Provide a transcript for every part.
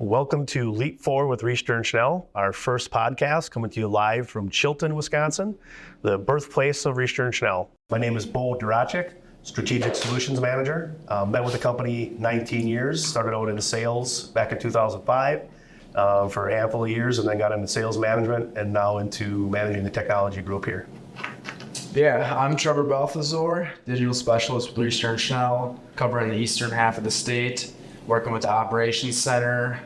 Welcome to Leap Forward with Riester and Schnell, our first podcast coming to you live from Chilton, Wisconsin, the birthplace of Riester and Schnell. My name is Beau and Dvorachek, Strategic Solutions Manager. Been with the company 19 years, started out in sales back in 2005 for a handful of years, and then got into sales management and now into managing the technology group here. Yeah, I'm Trevor Balthazor, digital specialist with Riester and Schnell, covering the eastern half of the state. Working with the Operations Center,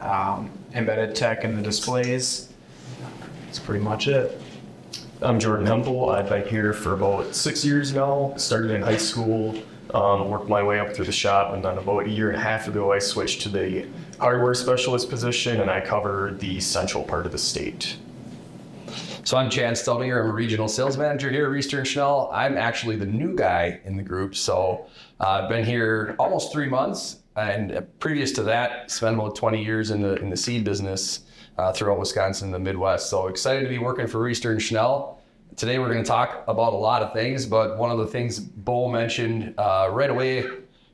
embedded tech and the displays. That's pretty much it. I'm Jordan Hempel. I've been here for about 6 years now. Started in high school, worked my way up through the shop, and then about a year and a half ago I switched to the hardware specialist position, and I cover the central part of the state. So I'm Chad Staudinger. I'm a regional sales manager here at Riester and Schnell. I'm actually the new guy in the group, so I've been here almost 3 months. And previous to that, spent about 20 years in the seed business throughout Wisconsin and the Midwest. So excited to be working for Riester and Schnell. Today we're going to talk about a lot of things, but one of the things Beau mentioned right away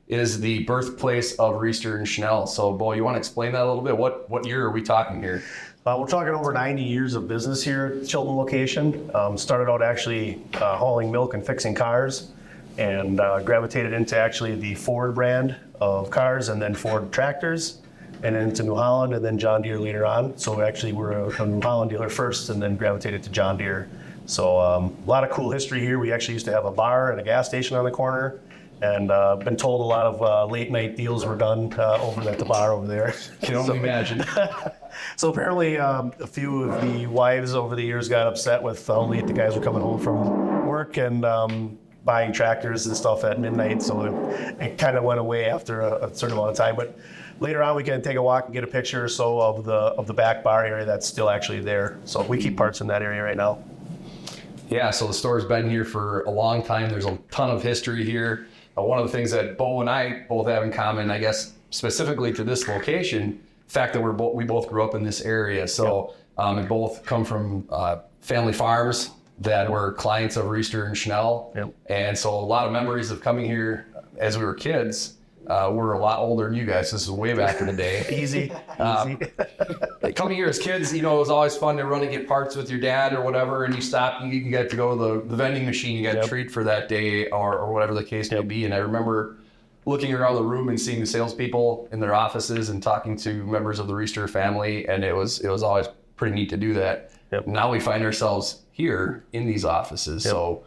is the birthplace of Riester and Schnell. So Beau, you want to explain that a little bit? What year are we talking here? We're talking over 90 years of business here at the Chilton location. Started out actually hauling milk and fixing cars, and gravitated into actually the Ford brand of cars, and then Ford tractors, and then into New Holland, and then John Deere later on. So actually we're a New Holland dealer first, and then gravitated to John Deere. So a lot of cool history here. We actually used to have a bar and a gas station on the corner, and been told a lot of late night deals were done over at the bar over there. Can only imagine. So apparently a few of the wives over the years got upset with how late the guys were coming home from work and buying tractors and stuff at midnight, so it kind of went away after a certain amount of time. But later on, we can take a walk and get a picture or so of the back bar area that's still actually there. So we keep parts in that area right now. Yeah, so the store's been here for a long time. There's a ton of history here. One of the things that Beau and I both have in common, I guess, specifically to this location, the fact that we both grew up in this area. So and both come from family farms that were clients of Riester and Schnell. Yep. And so a lot of memories of coming here as we were kids. We're a lot older than you guys. This is way back in the day. Easy. Coming here as kids, it was always fun to run and get parts with your dad or whatever, and you stop and you get to go to the vending machine, you got a treat for that day or whatever the case may be. And I remember looking around the room and seeing the salespeople in their offices and talking to members of the Riester family, and it was always pretty neat to do that. Yep. Now we find ourselves here in these offices, so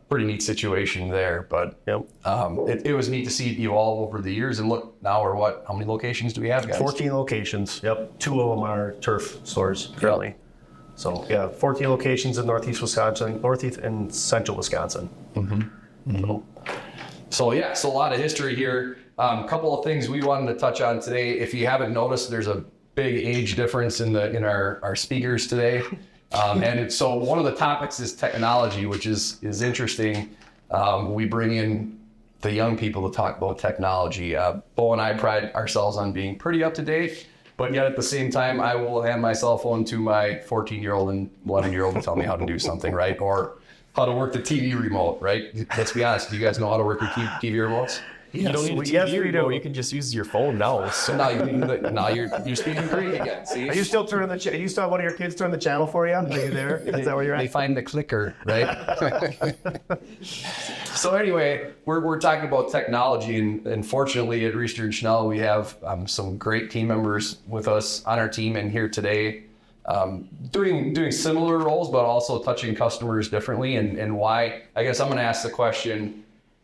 pretty neat situation there. But it was neat to see you all over the years. And look, now we're how many locations do we have, guys? 14 locations. Yep, 2 of them are turf stores currently. Yep. So 14 locations in Northeast Wisconsin, Northeast and Central Wisconsin. Mm-hmm. Mm-hmm. So a lot of history here. A couple of things we wanted to touch on today. If you haven't noticed, there's a big age difference in our speakers today. So one of the topics is technology, which is interesting. We bring in the young people to talk about technology. Beau and I pride ourselves on being pretty up to date, but yet at the same time, I will hand my cell phone to my 14-year-old and 11-year-old to tell me how to do something, right? Or how to work the TV remote, right? Let's be honest. Do you guys know how to work your TV remotes? Yes, you don't need a TV remote. You can just use your phone now. So now you're speaking Greek again. See? Are you still turning the? You still have one of your kids turn the channel for you? Are you there? Is that where you're at? They find the clicker, right? So anyway, we're talking about technology, and fortunately at Riester and Schnell we have some great team members with us on our team and here today, doing similar roles, but also touching customers differently. And why? I guess I'm going to ask the question.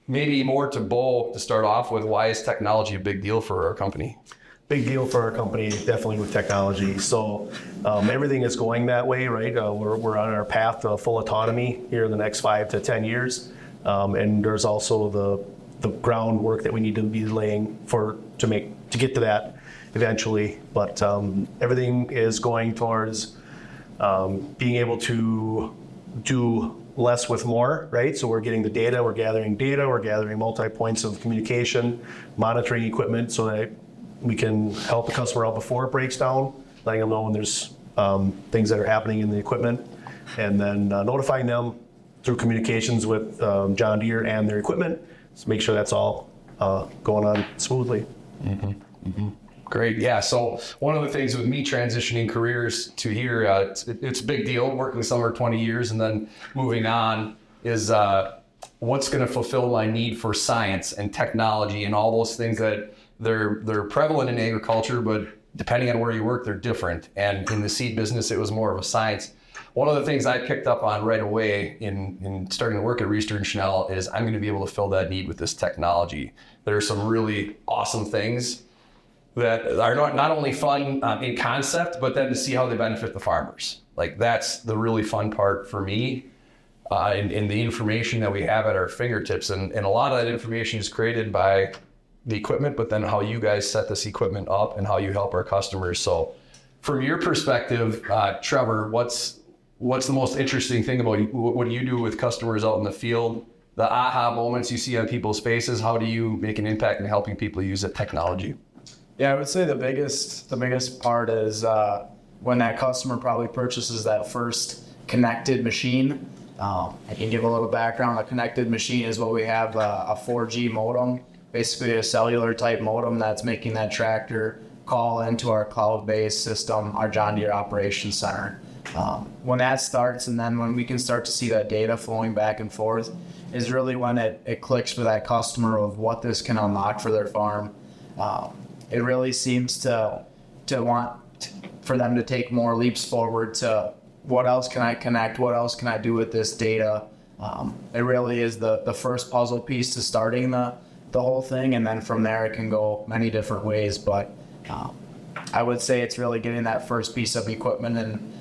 Maybe more to Beau to start off with, why is technology a big deal for our company? Big deal for our company, definitely with technology. So everything is going that way, right? We're on our path to full autonomy here in the next 5 to 10 years. And there's also the groundwork that we need to be laying to get to that eventually. But everything is going towards being able to do less with more, right? So we're getting the data, we're gathering multi-points of communication, monitoring equipment so that we can help the customer out before it breaks down, letting them know when there's things that are happening in the equipment, and then notifying them through communications with John Deere and their equipment to make sure that's all going on smoothly. Mm-hmm. Mm-hmm. Great. Yeah. So one of the things with me transitioning careers to here, it's a big deal working somewhere 20 years and then moving on is what's going to fulfill my need for science and technology and all those things that they're prevalent in agriculture, but depending on where you work, they're different. And in the seed business, it was more of a science. One of the things I picked up on right away in starting to work at Reister and Schnell is I'm going to be able to fill that need with this technology. There are some really awesome things that are not only fun in concept, but then to see how they benefit the farmers. Like that's the really fun part for me in the information that we have at our fingertips. And a lot of that information is created by the equipment, but then how you guys set this equipment up and how you help our customers. So from your perspective, Trevor, what's the most interesting thing about what do you do with customers out in the field? The aha moments you see on people's faces, how do you make an impact in helping people use that technology? Yeah, I would say the biggest part is when that customer probably purchases that first connected machine. I can give a little background. A connected machine is what we have a 4G modem, basically a cellular type modem that's making that tractor call into our cloud-based system, our John Deere Operations Center. When that starts and then when we can start to see that data flowing back and forth is really when it clicks for that customer of what this can unlock for their farm. It really seems to want for them to take more leaps forward to what else can I connect, what else can I do with this data. It really is the first puzzle piece to starting the whole thing, and then from there it can go many different ways. But I would say it's really getting that first piece of equipment, and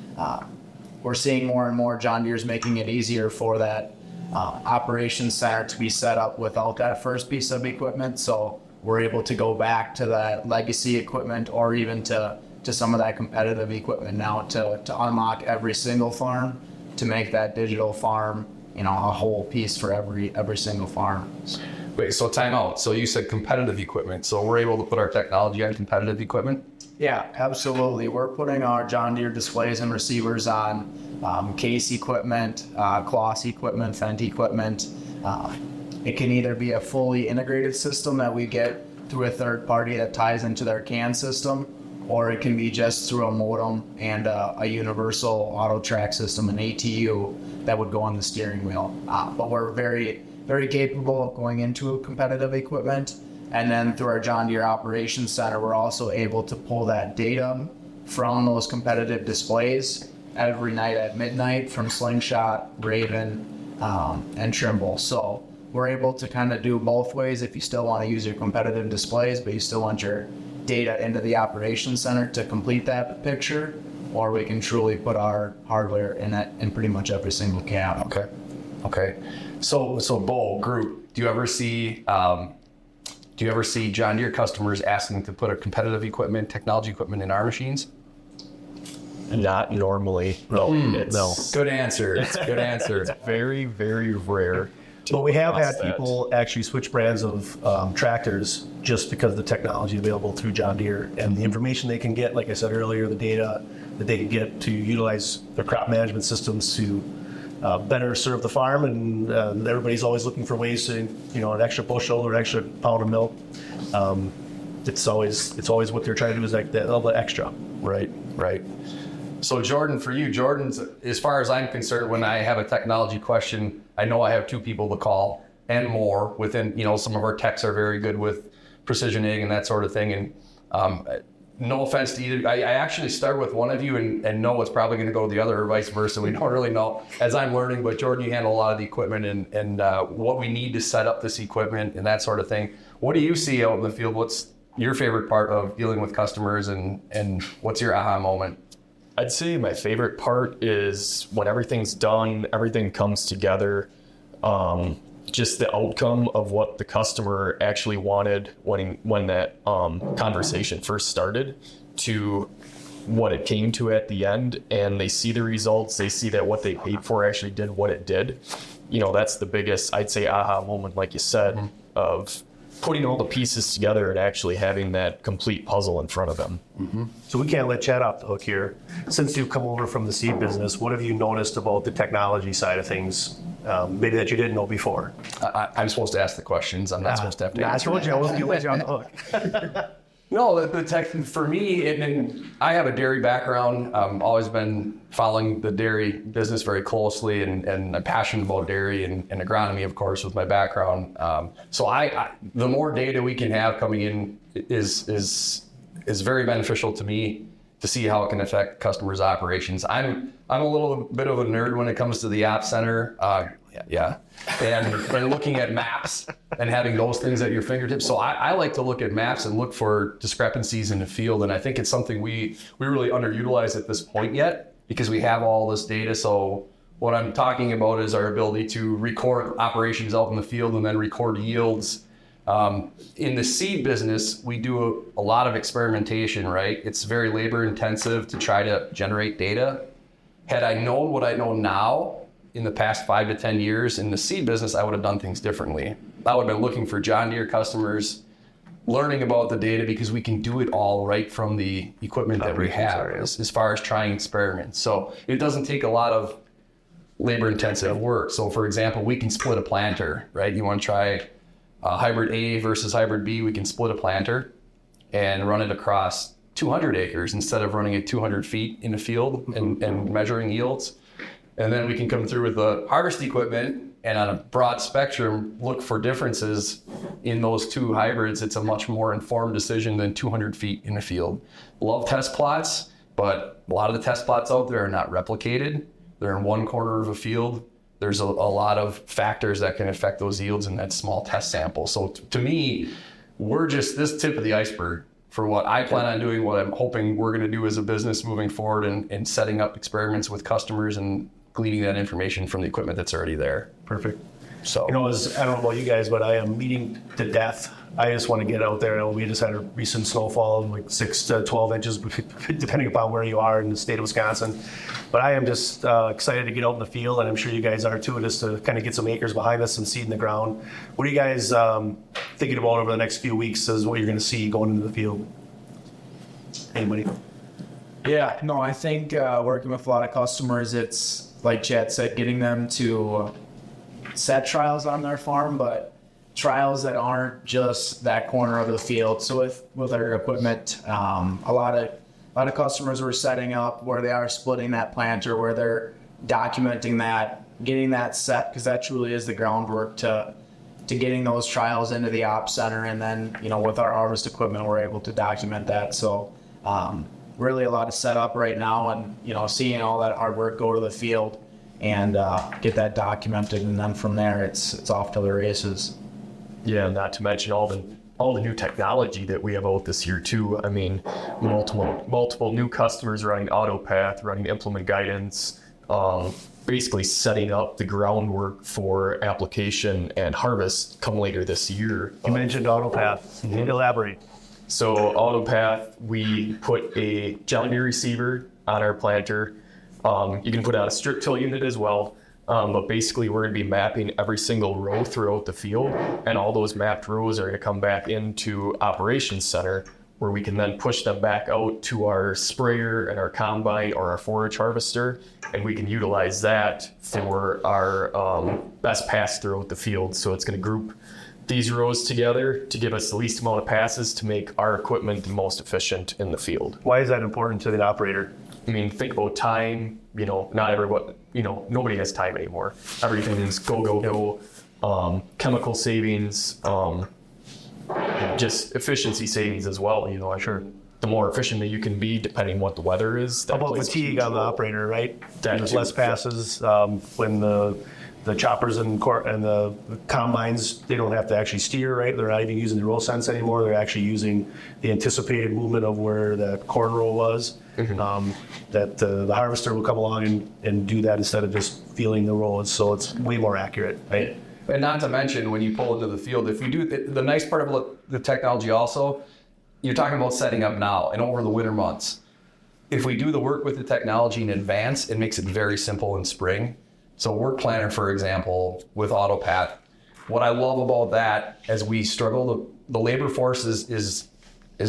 we're seeing more and more John Deere's making it easier for that operations center to be set up without that first piece of equipment. So we're able to go back to that legacy equipment or even to some of that competitive equipment now to unlock every single farm to make that digital farm, a whole piece for every single farm. Wait, so time out. So you said competitive equipment. So we're able to put our technology on competitive equipment? Yeah, absolutely. We're putting our John Deere displays and receivers on case equipment, cloth equipment, Fendt equipment. It can either be a fully integrated system that we get through a third party that ties into their CAN system, or it can be just through a modem and a universal auto track system, an ATU, that would go on the steering wheel. But we're very, very capable of going into competitive equipment. And then through our John Deere Operations Center, we're also able to pull that data from those competitive displays every night at midnight from Slingshot, Raven, and Trimble. So we're able to kind of do both ways if you still want to use your competitive displays, but you still want your data into the Operations Center to complete that picture, or we can truly put our hardware in pretty much every single cab. Okay. So Beau Group, do you ever see John Deere customers asking to put a competitive equipment, technology equipment in our machines? Not normally. No. No. Good answer. Good answer. It's very, very rare. But we have had people actually switch brands of tractors just because of the technology available through John Deere and the information they can get, like I said earlier, the data that they can get to utilize their crop management systems to better serve the farm. And everybody's always looking for ways to, an extra bushel or an extra pound of milk. It's always what they're trying to do is like that little bit extra. Right. So Jordan, for you, Jordan's, as far as I'm concerned, when I have a technology question, I know I have two people to call and more within, some of our techs are very good with precision ag and that sort of thing. And no offense to either, I actually start with one of you and know it's probably going to go the other or vice versa. We don't really know as I'm learning, but Jordan, you handle a lot of the equipment and what we need to set up this equipment and that sort of thing. What do you see out in the field? What's your favorite part of dealing with customers and what's your aha moment? I'd say my favorite part is when everything's done, everything comes together. Just the outcome of what the customer actually wanted when that conversation first started to what it came to at the end, and they see the results. They see that what they paid for actually did what it did. That's the biggest, I'd say, aha moment, like you said, of putting all the pieces together and actually having that complete puzzle in front of them. Mm-hmm. So we can't let Chad off the hook here. Since you've come over from the seed business, what have you noticed about the technology side of things, maybe that you didn't know before? I'm supposed to ask the questions. I'm not supposed to have to answer. I told you I wasn't going to let you on the hook. No, the tech for me, and I have a dairy background. Always been following the dairy business very closely, and I'm passionate about dairy and agronomy, of course, with my background. So I the more data we can have coming in is very beneficial to me to see how it can affect customers' operations. I'm a little bit of a nerd when it comes to the App Center. And looking at maps and having those things at your fingertips. So I like to look at maps and look for discrepancies in the field. And I think it's something we really underutilize at this point yet because we have all this data. So what I'm talking about is our ability to record operations out in the field and then record yields. In the seed business, we do a lot of experimentation, right? It's very labor intensive to try to generate data. Had I known what I know now, in the past 5 to 10 years in the seed business, I would have done things differently. I would have been looking for John Deere customers, learning about the data because we can do it all right from the equipment that we have as far as trying experiments. So it doesn't take a lot of labor intensive work. So for example, we can split a planter, right? You want to try hybrid A versus hybrid B, we can split a planter and run it across 200 acres instead of running it 200 feet in the field and measuring yields. And then we can come through with the harvest equipment and on a broad spectrum, look for differences in those two hybrids. It's a much more informed decision than 200 feet in the field. Love test plots, but a lot of the test plots out there are not replicated. They're in one corner of a field. There's a lot of factors that can affect those yields in that small test sample. So to me, we're just this tip of the iceberg for what I plan on doing, what I'm hoping we're going to do as a business moving forward and setting up experiments with customers and gleaning that information from the equipment that's already there. Perfect. So, I don't know about you guys, but I am meeting to death. I just want to get out there. We just had a recent snowfall, like 6 to 12 inches, depending upon where you are in the state of Wisconsin. But I am just excited to get out in the field, and I'm sure you guys are too, just to kind of get some acres behind us and seed in the ground. What are you guys thinking about over the next few weeks as what you're going to see going into the field? Anybody? Yeah, no, I think working with a lot of customers, it's like Chad said, getting them to set trials on their farm, but trials that aren't just that corner of the field. So with our equipment, a lot of customers were setting up where they are splitting that planter, where they're documenting that, getting that set, because that truly is the groundwork to getting those trials into the op center. And then, with our harvest equipment, we're able to document that. So really a lot of setup right now, and seeing all that hard work go to the field and get that documented, and then from there it's off to the races. Yeah, not to mention all the new technology that we have out this year too. I mean, multiple new customers running AutoPath, running implement guidance, basically setting up the groundwork for application and harvest come later this year. You mentioned AutoPath. Elaborate. So AutoPath, we put a John Deere receiver on our planter. You can put on a strip till unit as well. But basically we're going to be mapping every single row throughout the field, and all those mapped rows are going to come back into Operations Center, where we can then push them back out to our sprayer and our combine or our forage harvester, and we can utilize that for our best pass throughout the field. So it's going to group these rows together to give us the least amount of passes to make our equipment the most efficient in the field. Why is that important to the operator? I mean, think about time. Not everyone, nobody has time anymore. Everything is go. Chemical savings, just efficiency savings as well. I'm sure the more efficient that you can be, depending on what the weather is. How about fatigue on the operator, right? There's less passes when the choppers and the combines, they don't have to actually steer, right? They're not even using the roll sense anymore. They're actually using the anticipated movement of where that corn row was. That the harvester will come along and do that instead of just feeling the roll. So it's way more accurate, right? And not to mention, when you pull into the field, if we do the nice part of the technology also, you're talking about setting up now and over the winter months. If we do the work with the technology in advance, it makes it very simple in spring. So work planner, for example, with AutoPath, what I love about that, as we struggle, the labor force is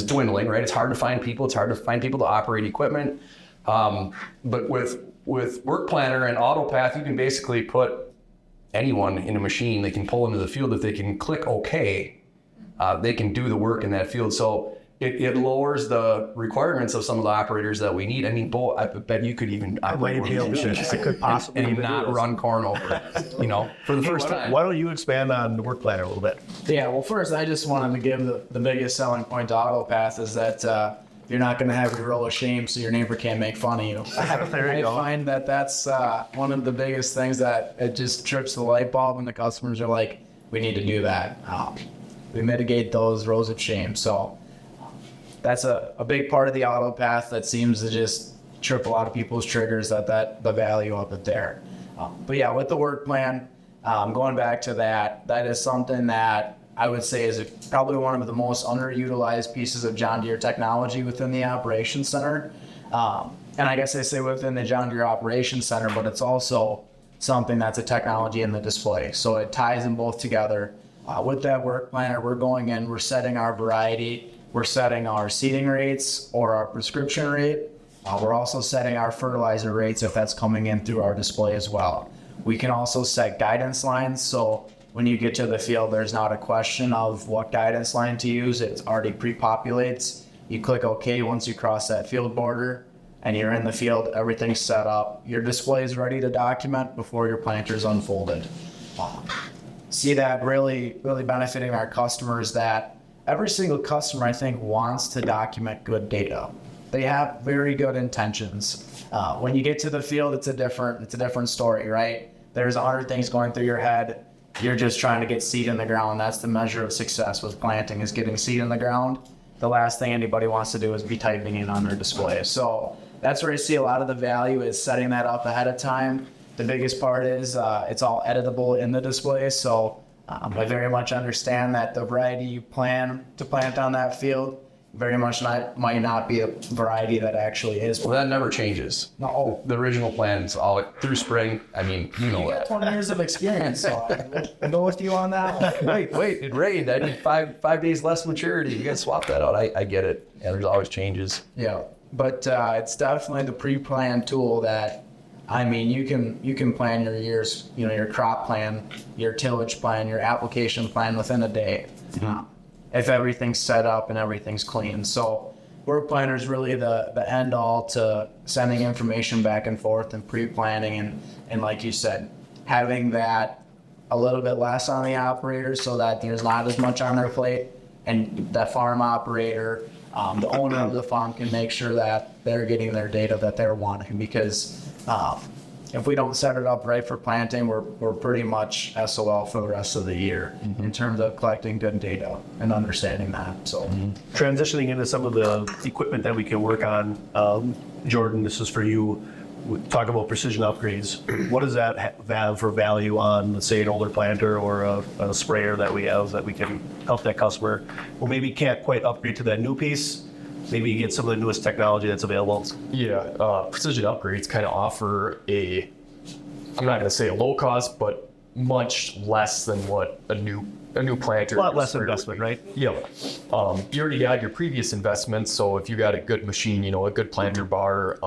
dwindling, right? It's hard to find people. It's hard to find people to operate equipment. But with work planner and AutoPath, you can basically put anyone in a machine. They can pull into the field. If they can click OK, they can do the work in that field. So it lowers the requirements of some of the operators that we need. I mean, Beau, I bet you could even operate one of these machines I could possibly and even do not this. run corn over it, you know, for the first time. Why don't you expand on the work planner a little bit? Yeah, well, first, I just wanted to give the biggest selling point to AutoPath is that you're not going to have your roll of shame so your neighbor can't make fun of you. There you I go. find that that's one of the biggest things that it just trips the light bulb when the customers are like, we need to do that. We mitigate those rows of shame. So that's a big part of the AutoPath that seems to just trip a lot of people's triggers, that the value of it there. But yeah, with the work plan, going back to that is something that I would say is probably one of the most underutilized pieces of John Deere technology within the Operations Center. And I guess I say within the John Deere Operations Center, but it's also something that's a technology in the display. So it ties them both together. With that work planner, we're going in, we're setting our variety, we're setting our seeding rates or our prescription rate. We're also setting our fertilizer rates if that's coming in through our display as well. We can also set guidance lines. So when you get to the field, there's not a question of what guidance line to use. It already pre-populates. You click OK once you cross that field border and you're in the field, everything's set up. Your display is ready to document before your planter's unfolded. See that really benefiting our customers, that every single customer, I think, wants to document good data. They have very good intentions. When you get to the field, it's a different story, right? There's 100 things going through your head. You're just trying to get seed in the ground. That's the measure of success with planting, is getting seed in the ground. The last thing anybody wants to do is be typing in on their display. So that's where I see a lot of the value, is setting that up ahead of time. The biggest part is it's all editable in the display. So I very much understand that the variety you plan to plant on that field very much might not be a variety that actually is. Well, that never changes. No. The original plan's all through spring. I mean, you know that. 20 years of experience, so I'll go with you on that one. Wait, it rained. I need five days less maturity. You gotta swap that out. I get it. Yeah, there's always changes. Yeah, but it's definitely the pre-planned tool that, I mean, you can plan your years, you know, your crop plan, your tillage plan, your application plan within a day, if everything's set up and everything's clean. So work planner is really the end all to sending information back and forth and pre-planning, and like you said, having that a little bit less on the operator so that there's not as much on their plate, and that farm operator, the owner of the farm, can make sure that they're getting their data that they're wanting. Because if we don't set it up right for planting, we're pretty much SOL for the rest of the year in terms of collecting good data and understanding that. So Transitioning into some of the equipment that we can work on, Jordan, this is for you. We talk about precision upgrades. What does that have for value on, let's say, an older planter or a sprayer that we have that we can help that customer who maybe can't quite upgrade to that new piece? Maybe you get some of the newest technology that's available. Yeah, precision upgrades kind of offer I'm not going to say a low cost, but much less than what a new planter. A lot less sprayer would investment, be. right? Yeah. You already got your previous investments, so if you got a good machine, you know, a good planter bar,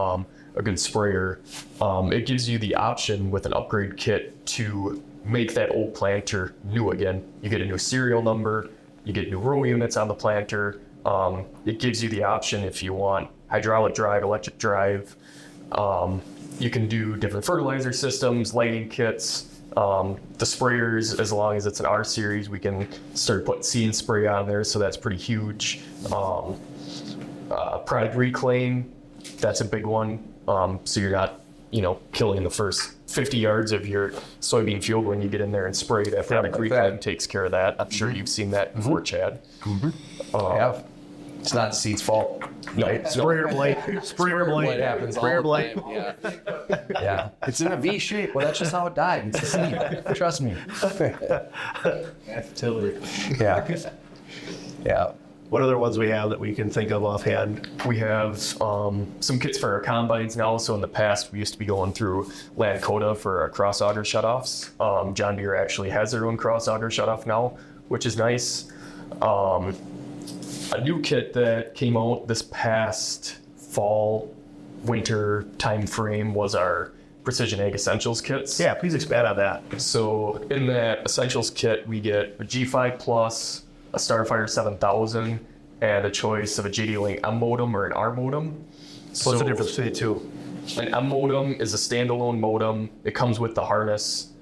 a good sprayer, it gives you the option with an upgrade kit to make that old planter new again. You get a new serial number, you get new row units on the planter. It gives you the option if you want hydraulic drive, electric drive. You can do different fertilizer systems, lighting kits, the sprayers. As long as it's an R series, we can start putting See and Spray on there, so that's pretty huge. Product reclaim, that's a big one. So you're not, you know, killing the first 50 yards of your soybean field when you get in there and spray. That product reclaim takes care of that. I'm sure you've seen that before, Chad. I have. It's not seed's fault. Right? Sprayer blade. Sprayer It blade. happens all Sprayer the blade. time. Yeah. Yeah. It's in a V shape. Well, that's just how it died. It's a seed. Trust me. Yeah. Yeah. What other ones we have that we can think of offhand? We have some kits for our combines now. So in the past, we used to be going through Lakota for our cross auger shutoffs. John Deere actually has their own cross auger shutoff now, which is nice. A new kit that came out this past fall, winter time frame was our Precision Ag Essentials kits. Yeah, please expand on that. So in that Essentials kit, we get a G5 Plus, a Starfire 7000, and a choice of a JD-Link M modem or an R modem. So what's the difference between the two? An M modem is a standalone modem. It comes with the harness.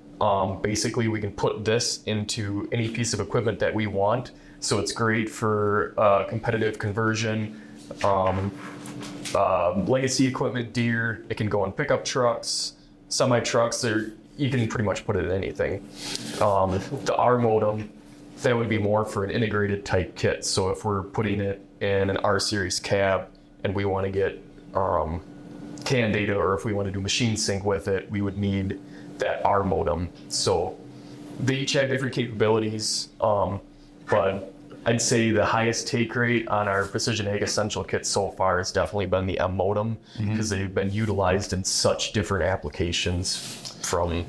Basically, we can put this into any piece of equipment that we want. So it's great for competitive conversion, legacy equipment, Deere. It can go in pickup trucks, semi trucks. You can pretty much put it in anything. The R modem, that would be more for an integrated type kit. So if we're putting it in an R series cab and we want to get CAN data, or if we want to do machine sync with it, we would need that R modem. So they each have different capabilities, but I'd say the highest take rate on our Precision Ag Essential kit so far has definitely been the M modem, because they've been utilized in such different applications.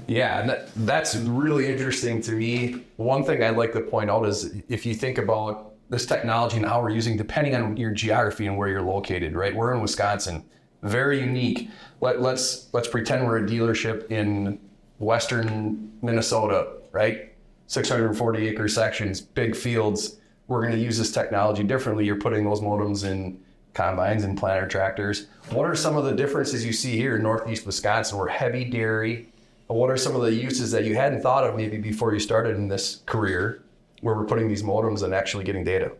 Yeah, and that's really interesting to me. One thing I'd like to point out is if you think about this technology and how we're using, depending on your geography and where you're located, right? We're in Wisconsin, very unique. Let's pretend we're a dealership in western Minnesota, right? 640 acre sections, big fields. We're going to use this technology differently. You're putting those modems in combines and planter tractors. What are some of the differences you see here in Northeast Wisconsin? We're heavy dairy. What are some of the uses that you hadn't thought of maybe before you started in this career, where we're putting these modems and actually getting data?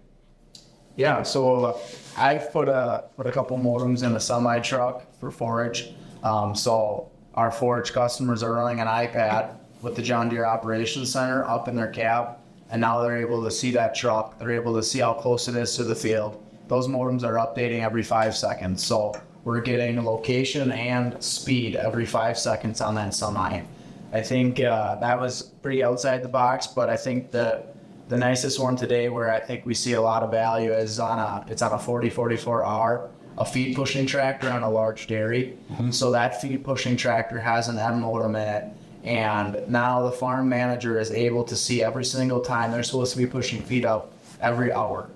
Yeah, so I've put a couple modems in a semi truck for forage. So our forage customers are running an iPad with the John Deere Operations Center up in their cab, and now they're able to see that truck. They're able to see how close it is to the field. Those modems are updating every 5 seconds. So we're getting location and speed every 5 seconds on that semi. I think that was pretty outside the box, but I think the nicest one today where I think we see a lot of value is on a 4044R, a feed pushing tractor on a large dairy. So that feed pushing tractor has an M modem in it, and now the farm manager is able to see every single time they're supposed to be pushing feed out every hour.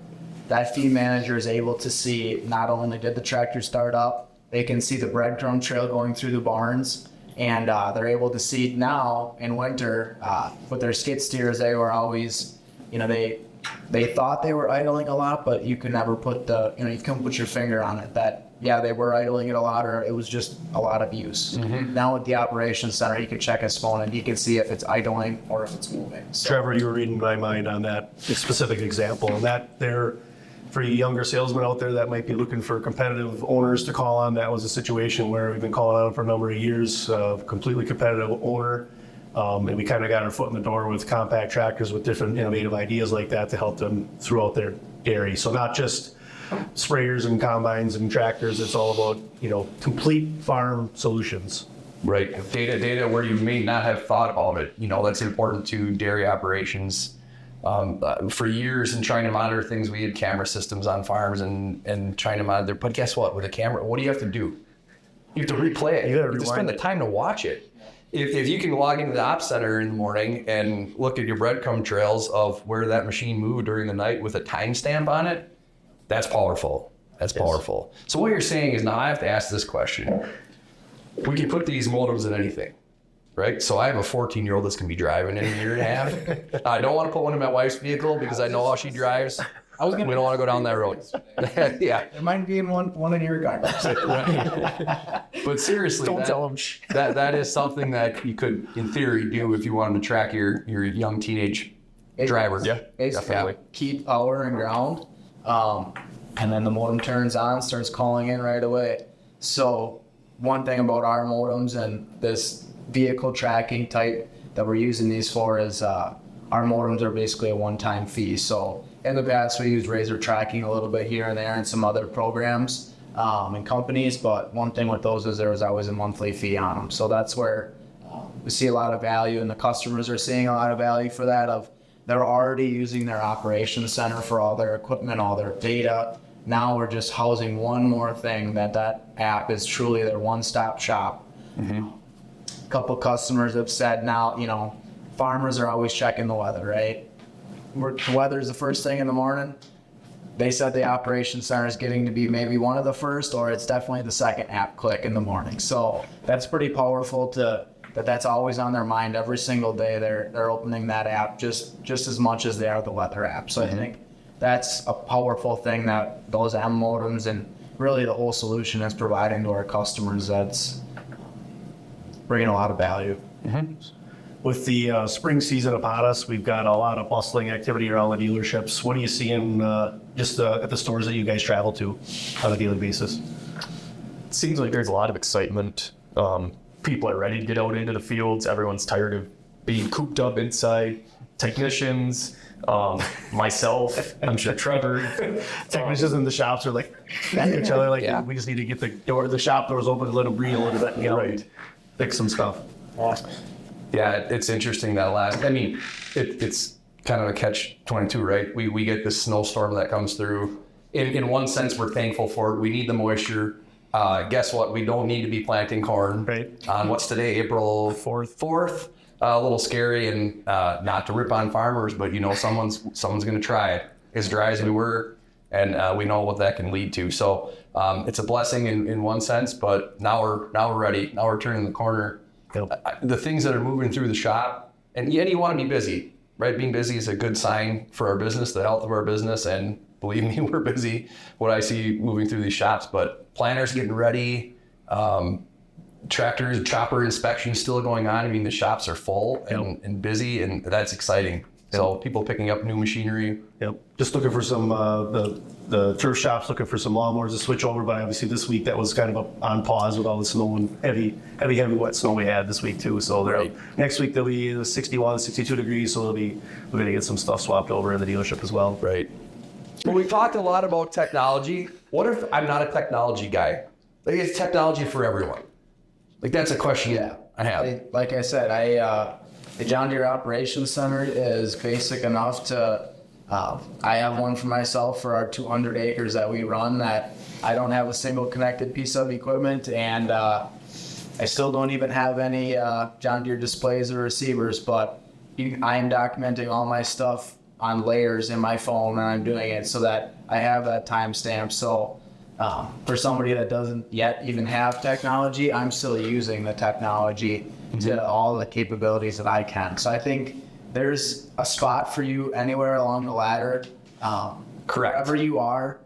That feed manager is able to see not only did the tractor start up, they can see the breadcrumb trail going through the barns, and they're able to see now in winter with their skid steers. They were always, they thought they were idling a lot, but you could never put you couldn't put your finger on it that, yeah, they were idling it a lot, or it was just a lot of use. Now with the operations center, he could check his phone and he can see if it's idling or if it's moving. So, Trevor, you were reading my mind on that specific example, and that there, for you younger salesmen out there that might be looking for competitive owners to call on, that was a situation where we've been calling on for a number of years, completely competitive owner. And we kind of got our foot in the door with compact tractors with different innovative ideas like that to help them throughout their dairy. So not just sprayers and combines and tractors, it's all about, complete farm solutions. Right. Data where you may not have thought about it. That's important to dairy operations. For years in trying to monitor things, we had camera systems on farms and trying to monitor. But guess what? With a camera, what do you have to do? You have to replay it. You have to spend the time to watch it. If you can log into the ops center in the morning and look at your breadcrumb trails of where that machine moved during the night with a timestamp on it, that's powerful. That's powerful. So what you're saying is, now I have to ask this question. We can put these modems in anything, right? So I have a 14-year-old that's going to be driving in a year and a half. I don't want to put one in my wife's vehicle because I know how she drives. We don't want to go down that road. Yeah. there might be one in your garden. But seriously, Don't tell them. that is something that you could, in theory, do if you wanted to track your young teenage driver. Yeah, It's definitely. Keep power and ground. And then the modem turns on, starts calling in right away. So one thing about our modems and this vehicle tracking type that we're using these for is our modems are basically a one-time fee. So in the past, we used Razor tracking a little bit here and there and some other programs and companies. But one thing with those is there was always a monthly fee on them. So that's where we see a lot of value, and the customers are seeing a lot of value for that. They're already using their operations center for all their equipment, all their data. Now we're just housing one more thing that app is truly their one-stop shop. A couple customers have said now, farmers are always checking the weather, right? The weather is the first thing in the morning. They said the operations center is getting to be maybe one of the first, or it's definitely the second app click in the morning. So that's pretty powerful that's always on their mind every single day. They're opening that app just as much as they are the weather app. So I think that's a powerful thing that those M modems and really the whole solution is providing to our customers. That's bringing a lot of value. With the spring season upon us, we've got a lot of bustling activity around the dealerships. What are you seeing just at the stores that you guys travel to on a daily basis? It seems like there's a lot of excitement. People are ready to get out into the fields. Everyone's tired of being cooped up inside. Technicians, myself, I'm sure Trevor. Technicians in the shops are like at each other, like we just need to get the shop doors open and let them breathe a little bit and get out, fix some stuff. Yeah, it's interesting that it's kind of a catch-22, right? We get this snowstorm that comes through. In one sense, we're thankful for it. We need the moisture. Guess what? We don't need to be planting corn. Right. On what's today, April 4th. A little scary, and not to rip on farmers, but someone's going to try it. As dry as we were, and we know what that can lead to. So it's a blessing in one sense, but now we're ready. Now we're turning the corner. Yep. The things that are moving through the shop, and you want to be busy, right? Being busy is a good sign for our business, the health of our business, and believe me, we're busy. What I see moving through these shops, but planters getting ready, tractors, chopper inspections still going on. I mean, the shops are full and busy, and that's exciting. So people picking up new machinery. Yep. Just looking for some the turf shops looking for some lawnmowers to switch over, but obviously this week that was kind of on pause with all the snow and heavy wet snow we had this week too. So next week there'll be 61, 62 degrees, so we're gonna get some stuff swapped over in the dealership as well. Right. Well, we talked a lot about technology. What if I'm not a technology guy? Like, it's technology for everyone. Like, that's a question I have. Like I said, the John Deere Operations Center is basic enough to, I have one for myself for our 200 acres that we run that I don't have a single connected piece of equipment, and I still don't even have any John Deere displays or receivers, but I am documenting all my stuff on layers in my phone, and I'm doing it so that I have that timestamp. So for somebody that doesn't yet even have technology, I'm still using the technology to all the capabilities that I can. So I think there's a spot for you anywhere along the ladder. Correct. Wherever you are,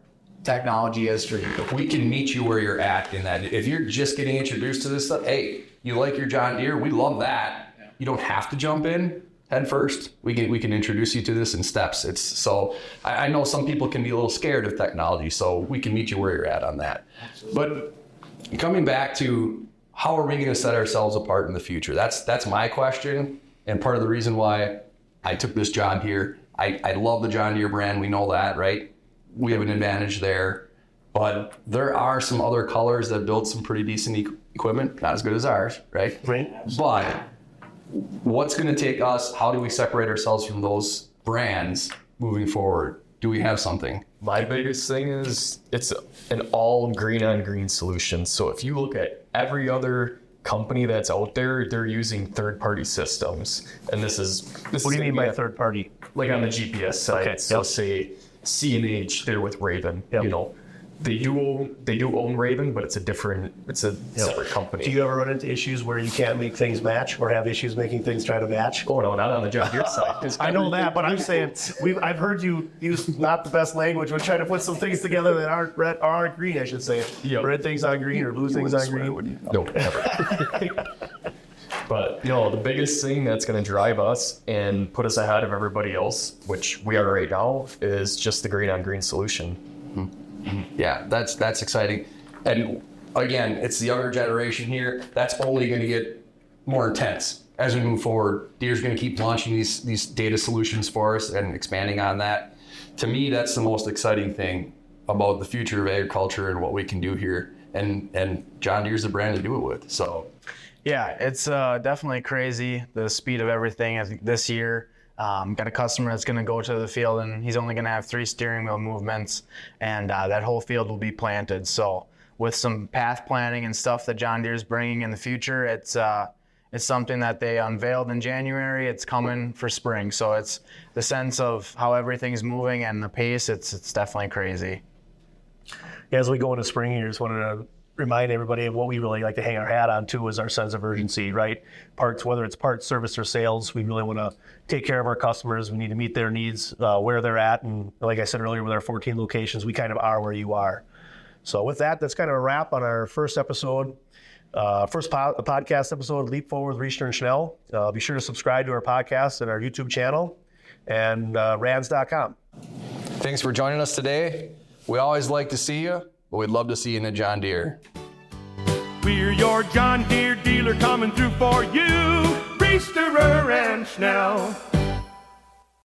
technology is for you. We can meet you where you're at in that. If you're just getting introduced to this stuff, hey, you like your John Deere, we love that. You don't have to jump in head first. We can introduce you to this in steps. I know some people can be a little scared of technology, so we can meet you where you're at on that. But coming back to how are we going to set ourselves apart in the future? That's my question, and part of the reason why I took this job here. I love the John Deere brand. We know that, right? We have an advantage there, but there are some other colors that build some pretty decent equipment, not as good as ours, right? Right. But what's going to take us? How do we separate ourselves from those brands moving forward? Do we have something? My biggest thing is it's an all green on green solution. So if you look at every other company that's out there, they're using third-party systems. And this is What do you mean by third party? like on the GPS side. Okay. So say C&H, they're with Raven. Yep. They do own Raven, but it's a separate company. Do you ever run into issues where you can't make things match or have issues making things try to match? Oh no, not on the John Deere side. I know that, but I'm saying I've heard you use not the best language when trying to put some things together that aren't red, aren't green, I should say. Yep. Red things on green or blue things on green. No, never. But the biggest thing that's going to drive us and put us ahead of everybody else, which we are right now, is just the green on green solution. Yeah, that's exciting. And again, it's the younger generation here. That's only going to get more intense as we move forward. Deere's going to keep launching these data solutions for us and expanding on that. To me, that's the most exciting thing about the future of agriculture and what we can do here. And John Deere's the brand to do it with. So, Yeah, it's definitely crazy, the speed of everything. I think this year, got a customer that's going to go to the field, and he's only going to have 3 steering wheel movements, and that whole field will be planted. So with some path planning and stuff that John Deere's bringing in the future, it's something that they unveiled in January. It's coming for spring. So it's the sense of how everything's moving and the pace. It's definitely crazy. As we go into spring here, just wanted to remind everybody of what we really like to hang our hat on too is our sense of urgency, right? Parts, whether it's parts, service, or sales, we really want to take care of our customers. We need to meet their needs where they're at. And like I said earlier, with our 14 locations, we kind of are where you are. So with that, that's kind of a wrap on our first episode. Podcast episode, Leap Forward with Richter and Schnell. Be sure to subscribe to our podcast and our YouTube channel and rands.com. Thanks for joining us today. We always like to see you, but we'd love to see you in a John Deere. We're your John Deere dealer coming through for you, Richter and Schnell.